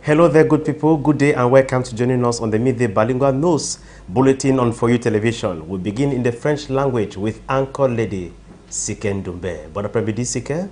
Hello there, good people. Good day and welcome to joining us on the Midday Bilingual News Bulletin on For You Television. We begin in the French language with Anchor Lady Siken Doumbé. Bon après-midi, Siken.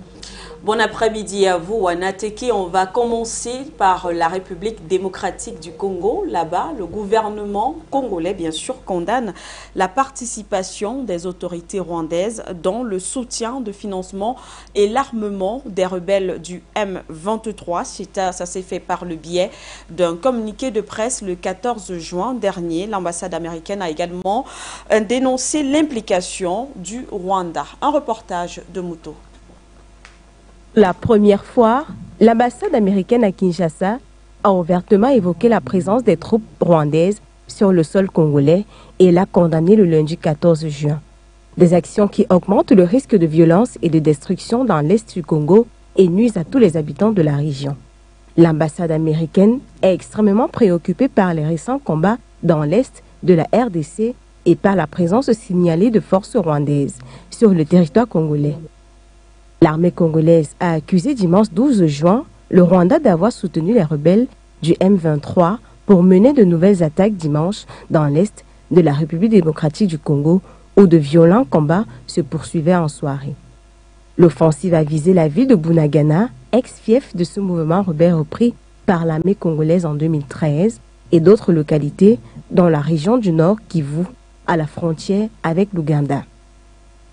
Bon après-midi à vous, Wanateki. On va commencer par la République démocratique du Congo. Là-bas, le gouvernement congolais, bien sûr, condamne la participation des autorités rwandaises dans le soutien de financement et l'armement des rebelles du M23. Ça s'est fait par le biais d'un communiqué de presse le 14 juin dernier. L'ambassade américaine a également dénoncé l'implication du Rwanda. Un reportage de Mouto. La première fois, l'ambassade américaine à Kinshasa a ouvertement évoqué la présence des troupes rwandaises sur le sol congolais et l'a condamné le lundi 14 juin. Des actions qui augmentent le risque de violence et de destruction dans l'est du Congo et nuisent à tous les habitants de la région. L'ambassade américaine est extrêmement préoccupée par les récents combats dans l'est de la RDC et par la présence signalée de forces rwandaises sur le territoire congolais. L'armée congolaise a accusé dimanche 12 juin le Rwanda d'avoir soutenu les rebelles du M23 pour mener de nouvelles attaques dimanche dans l'est de la République démocratique du Congo où de violents combats se poursuivaient en soirée. L'offensive a visé la ville de Bunagana, ex-fief de ce mouvement rebelle repris par l'armée congolaise en 2013 et d'autres localités dans la région du Nord Kivu à la frontière avec l'Ouganda.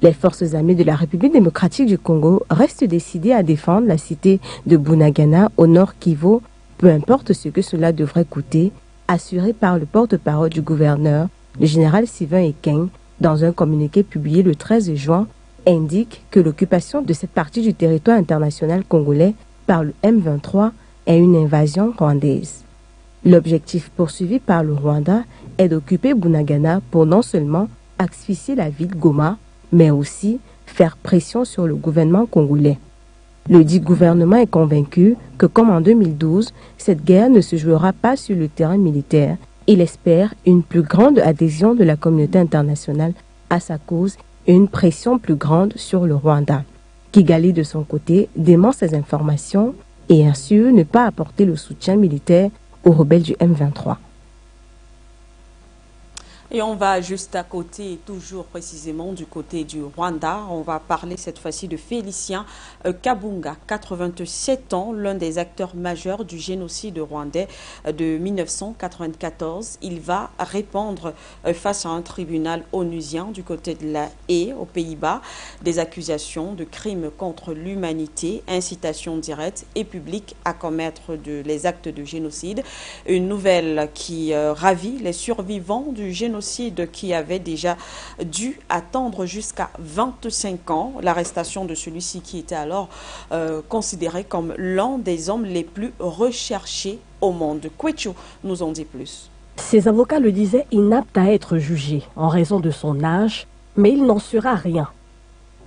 Les forces armées de la République démocratique du Congo restent décidées à défendre la cité de Bunagana au nord Kivu, peu importe ce que cela devrait coûter, assuré par le porte-parole du gouverneur, le général Sylvain Ekeng, dans un communiqué publié le 13 juin, indique que l'occupation de cette partie du territoire international congolais par le M23 est une invasion rwandaise. L'objectif poursuivi par le Rwanda est d'occuper Bunagana pour non seulement asphyxier la ville Goma, mais aussi faire pression sur le gouvernement congolais. Le dit gouvernement est convaincu que, comme en 2012, cette guerre ne se jouera pas sur le terrain militaire. Il espère une plus grande adhésion de la communauté internationale à sa cause et une pression plus grande sur le Rwanda. Kigali, de son côté, dément ces informations et assure ne pas apporter le soutien militaire aux rebelles du M23. Et on va juste à côté, toujours précisément du côté du Rwanda. On va parler cette fois-ci de Félicien Kabunga, 87 ans, l'un des acteurs majeurs du génocide rwandais de 1994. Il va répondre face à un tribunal onusien du côté de la Haye, aux Pays-Bas, des accusations de crimes contre l'humanité, incitation directe et publique à commettre les actes de génocide. Une nouvelle qui ravit les survivants du génocide qui avait déjà dû attendre jusqu'à 25 ans l'arrestation de celui-ci qui était alors considéré comme l'un des hommes les plus recherchés au monde. Kwechu nous en dit plus. Ses avocats le disaient inapte à être jugé en raison de son âge, mais il n'en sera rien.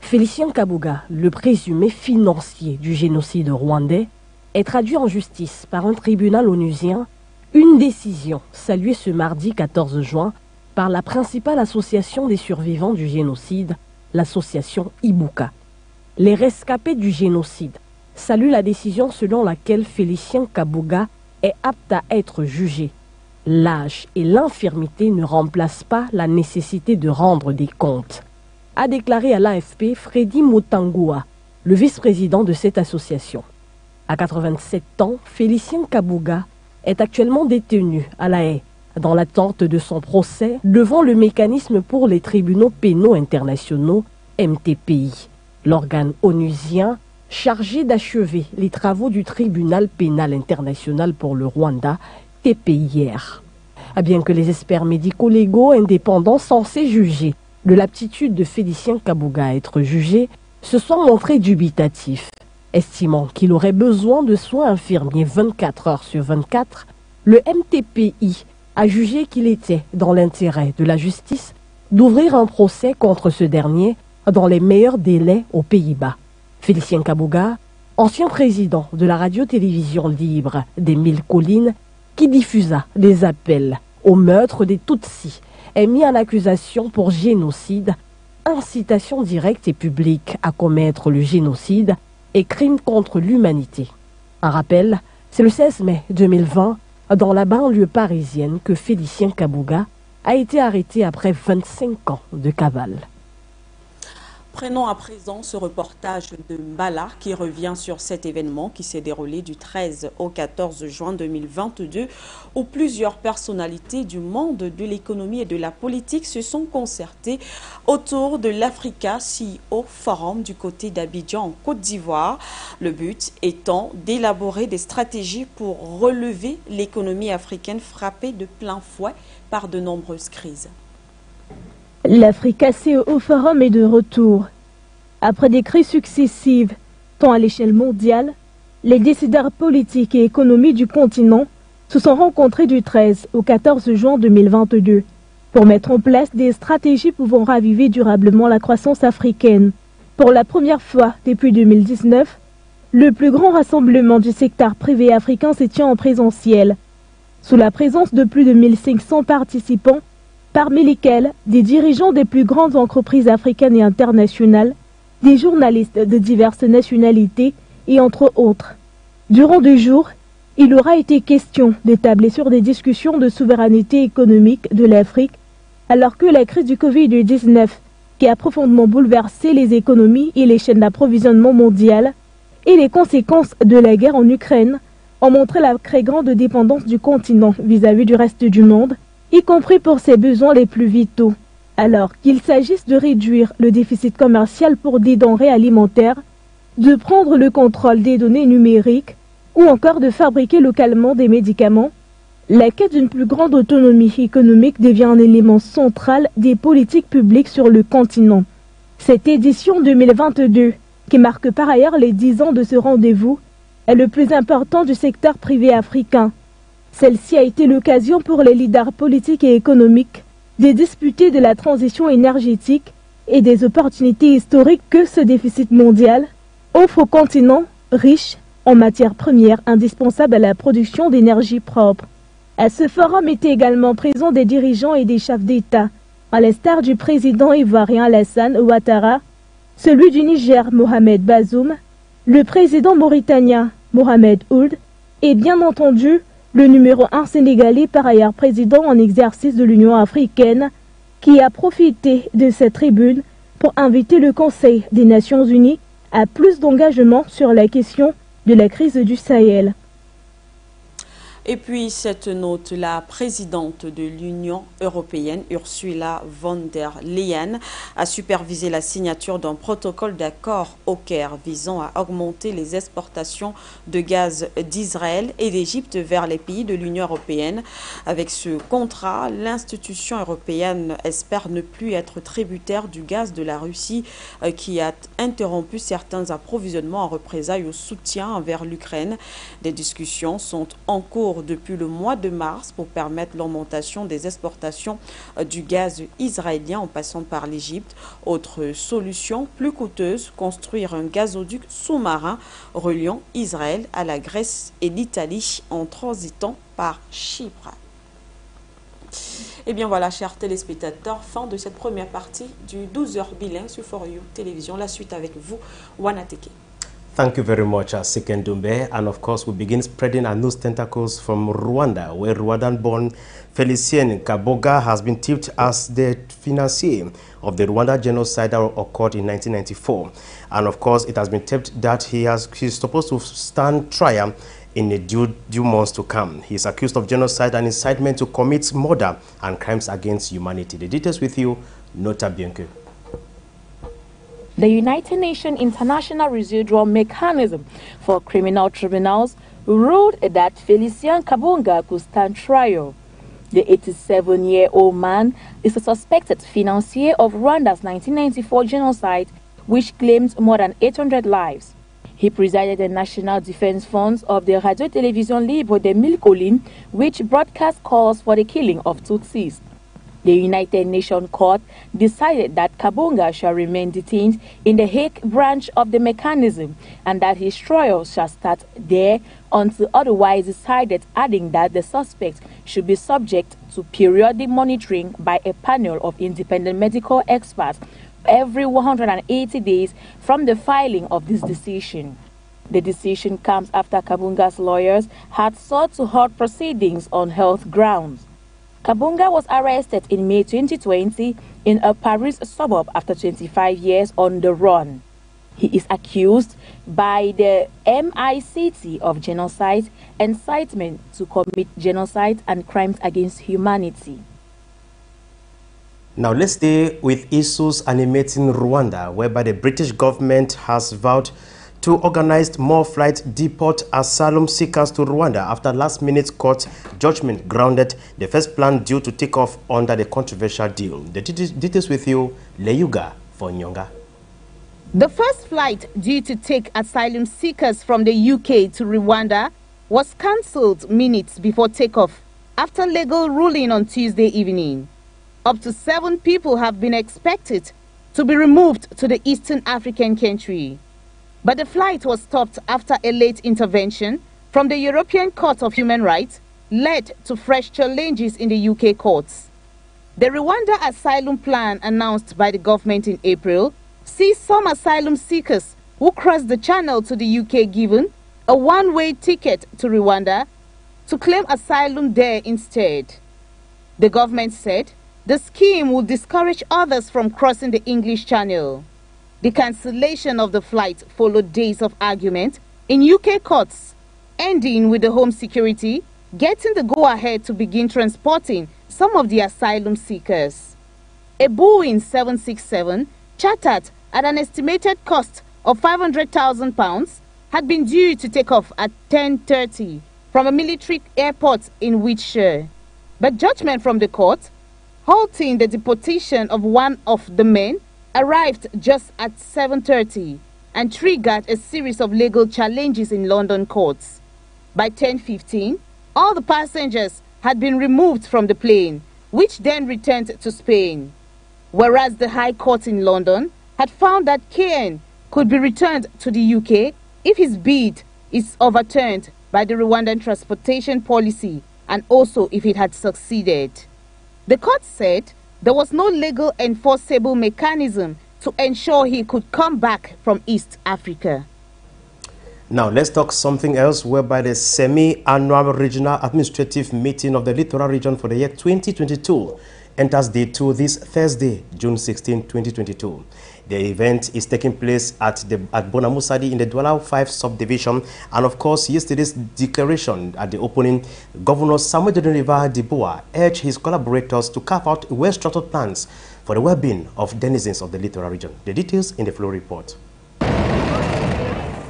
Félicien Kabunga, le présumé financier du génocide rwandais, est traduit en justice par un tribunal onusien, une décision saluée ce mardi 14 juin par la principale association des survivants du génocide, l'association Ibuka. Les rescapés du génocide saluent la décision selon laquelle Félicien Kabunga est apte à être jugé. L'âge et l'infirmité ne remplacent pas la nécessité de rendre des comptes, a déclaré à l'AFP Freddy Mutangua, le vice-président de cette association. À 87 ans, Félicien Kabunga est actuellement détenu à La Haye, dans l'attente de son procès devant le mécanisme pour les tribunaux pénaux internationaux, MTPI, l'organe onusien chargé d'achever les travaux du tribunal pénal international pour le Rwanda, TPIR. Bien que les experts médico-légaux indépendants censés juger de l'aptitude de Félicien Kabunga à être jugé se sont montrés dubitatifs, estimant qu'il aurait besoin de soins infirmiers 24 heures sur 24, le MTPI a jugé qu'il était dans l'intérêt de la justice d'ouvrir un procès contre ce dernier dans les meilleurs délais aux Pays-Bas. Félicien Kabunga, ancien président de la radio-télévision libre des Mille Collines, qui diffusa des appels au meurtre des Tutsis, est mis en accusation pour génocide, incitation directe et publique à commettre le génocide et crime contre l'humanité. Un rappel, C'est le 16 mai 2020, dans la banlieue parisienne, que Félicien Kabuga a été arrêté après 25 ans de cavale. Prenons à présent ce reportage de Mbala qui revient sur cet événement qui s'est déroulé du 13 au 14 juin 2022 où plusieurs personnalités du monde de l'économie et de la politique se sont concertées autour de l'Africa CEO Forum du côté d'Abidjan en Côte d'Ivoire. Le but étant d'élaborer des stratégies pour relever l'économie africaine frappée de plein fouet par de nombreuses crises. L'Africa CEO Forum est de retour. Après des crises successives, tant à l'échelle mondiale, les décideurs politiques et économiques du continent se sont rencontrés du 13 au 14 juin 2022 pour mettre en place des stratégies pouvant raviver durablement la croissance africaine. Pour la première fois depuis 2019, le plus grand rassemblement du secteur privé africain se tient en présentiel, sous la présence de plus de 1500 participants, parmi lesquels des dirigeants des plus grandes entreprises africaines et internationales, des journalistes de diverses nationalités et entre autres. Durant 2 jours, il aura été question d'établir sur des discussions de souveraineté économique de l'Afrique, alors que la crise du Covid-19, qui a profondément bouleversé les économies et les chaînes d'approvisionnement mondiales, et les conséquences de la guerre en Ukraine, ont montré la très grande dépendance du continent vis-à-vis du reste du monde, y compris pour ses besoins les plus vitaux. Alors qu'il s'agisse de réduire le déficit commercial pour des denrées alimentaires, de prendre le contrôle des données numériques ou encore de fabriquer localement des médicaments, la quête d'une plus grande autonomie économique devient un élément central des politiques publiques sur le continent. Cette édition 2022, qui marque par ailleurs les 10 ans de ce rendez-vous, est le plus important du secteur privé africain. Celle-ci a été l'occasion pour les leaders politiques et économiques de discuter de la transition énergétique et des opportunités historiques que ce déficit mondial offre au continent riche en matières premières indispensables à la production d'énergie propre. À ce forum étaient également présents des dirigeants et des chefs d'État, à l'instar du président ivoirien Alassane Ouattara, celui du Niger Mohamed Bazoum, le président mauritanien Mohamed Ould et bien entendu le numéro 1 sénégalais par ailleurs président en exercice de l'Union africaine qui a profité de cette tribune pour inviter le Conseil des Nations Unies à plus d'engagement sur la question de la crise du Sahel. Et puis cette note, la présidente de l'Union européenne, Ursula von der Leyen, a supervisé la signature d'un protocole d'accord au Caire visant à augmenter les exportations de gaz d'Israël et d'Égypte vers les pays de l'Union européenne. Avec ce contrat, l'institution européenne espère ne plus être tributaire du gaz de la Russie qui a interrompu certains approvisionnements en représailles au soutien envers l'Ukraine. Des discussions sont en cours depuis le mois de mars pour permettre l'augmentation des exportations du gaz israélien en passant par l'Égypte. Autre solution plus coûteuse, construire un gazoduc sous-marin reliant Israël à la Grèce et l'Italie en transitant par Chypre. Et bien voilà, chers téléspectateurs, fin de cette première partie du 12h bilingue sur For You Télévision. La suite avec vous, Wanateke. Thank you very much, Siken Dumbe. And of course, we begin spreading our news tentacles from Rwanda, where Rwandan-born Félicien Kabuga has been tipped as the financier of the Rwanda genocide that occurred in 1994. And of course, it has been tipped that he's supposed to stand trial in the due months to come. He is accused of genocide and incitement to commit murder and crimes against humanity. The details with you, Nota Bianco. The United Nations International Residual Mechanism for Criminal Tribunals ruled that Félicien Kabuga could stand trial. The 87-year-old man is a suspected financier of Rwanda's 1994 genocide, which claimed more than 800 lives. He presided the National Defense Funds of the Radio-Télévision Libre de Mille Collines, which broadcast calls for the killing of Tutsis. The United Nations Court decided that Kabuga shall remain detained in the Hague branch of the mechanism and that his trial shall start there until otherwise decided, adding that the suspect should be subject to periodic monitoring by a panel of independent medical experts every 180 days from the filing of this decision. The decision comes after Kabunga's lawyers had sought to halt proceedings on health grounds. Kabunga was arrested in May 2020 in a Paris suburb after 25 years on the run. He is accused by the MICT of genocide, incitement to commit genocide and crimes against humanity. Now let's stay with issues animating Rwanda, whereby the British government has vowed to organize more flights deport asylum seekers to Rwanda after last-minute court judgment grounded the first plan due to take off under the controversial deal. The details with you, Leyuga for Nyonga. The first flight due to take asylum seekers from the UK to Rwanda was cancelled minutes before takeoff after legal ruling on Tuesday evening. Up to 7 people have been expected to be removed to the Eastern African country. But the flight was stopped after a late intervention from the European Court of Human Rights led to fresh challenges in the UK courts. The Rwanda asylum plan announced by the government in April sees some asylum seekers who cross the channel to the UK given a one-way ticket to Rwanda to claim asylum there instead. The government said the scheme will discourage others from crossing the English Channel. The cancellation of the flight followed days of argument in UK courts, ending with the Home Security getting the go-ahead to begin transporting some of the asylum seekers. A Boeing 767 chartered at an estimated cost of £500,000 had been due to take off at 10:30 from a military airport in Wiltshire. But judgment from the court, halting the deportation of one of the men, arrived just at 7:30 and triggered a series of legal challenges in London courts. By 10:15, all the passengers had been removed from the plane, which then returned to Spain. Whereas the High Court in London had found that KN could be returned to the UK if his bid is overturned by the Rwandan transportation policy and also if it had succeeded. The court said there was no legal enforceable mechanism to ensure he could come back from East Africa. Now let's talk something else, whereby the semi-annual regional administrative meeting of the Littoral region for the year 2022 enters day 2 this Thursday, June 16, 2022. The event is taking place at Bonamusadi in the Douala 5 subdivision, and of course yesterday's declaration at the opening, Governor Samuel River Diboa urged his collaborators to carve out well-structured plans for the well-being of denizens of the Littoral region. The details in the flow report.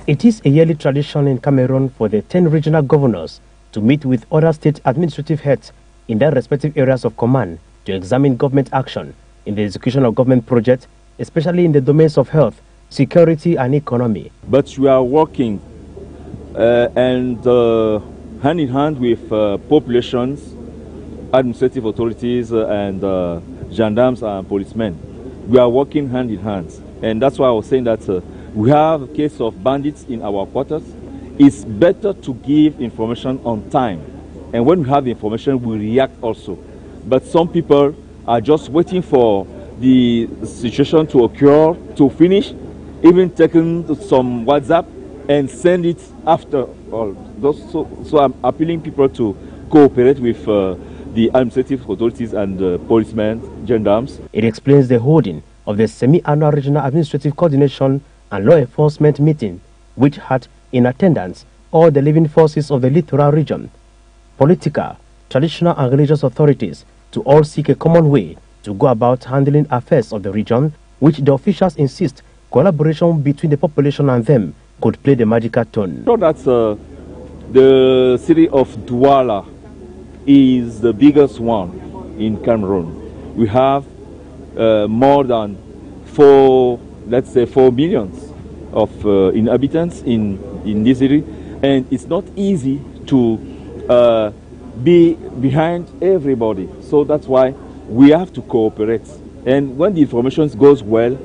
It is a yearly tradition in Cameroon for the 10 regional governors to meet with other state administrative heads in their respective areas of command to examine government action in the execution of government projects, especially in the domains of health, security and economy. But we are working hand in hand with populations, administrative authorities and gendarmes and policemen. We are working hand in hand, and that's why I was saying that we have a case of bandits in our quarters. It's better to give information on time, and when we have the information, we react also. But some people are just waiting for the situation to occur, to finish, even taking some WhatsApp and send it after all. So I'm appealing people to cooperate with the administrative authorities and policemen, gendarmes. It explains the holding of the semi-annual regional administrative coordination and law enforcement meeting, which had in attendance all the living forces of the Littoral region, political, traditional and religious authorities, to all seek a common way to go about handling affairs of the region, which the officials insist collaboration between the population and them could play the magical tone. So that's the city of Douala is the biggest one in Cameroon. We have more than 4 million of inhabitants in this city, and it's not easy to be behind everybody. So that's why we have to cooperate. And when the information goes well,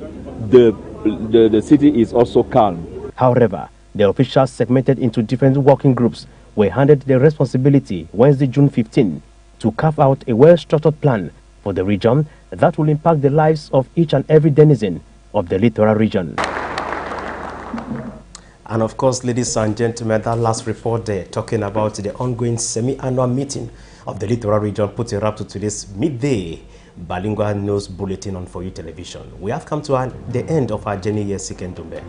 the city is also calm. However, the officials segmented into different working groups were handed the responsibility Wednesday, June 15, to carve out a well-structured plan for the region that will impact the lives of each and every denizen of the Littoral region. And of course, ladies and gentlemen, that last report there talking about the ongoing semi-annual meeting of the Littoral Region put a wrap to today's midday bilingual news bulletin on For You Television. We have come to the end of our journey here, Siken Doumbé.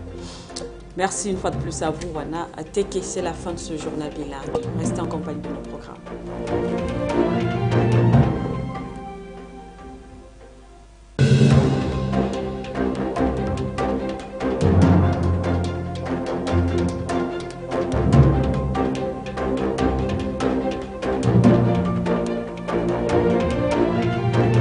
Merci une fois de plus à vous, Wana. Teke, c'est la fin de ce journal bilingue. Restez en compagnie de nos programmes.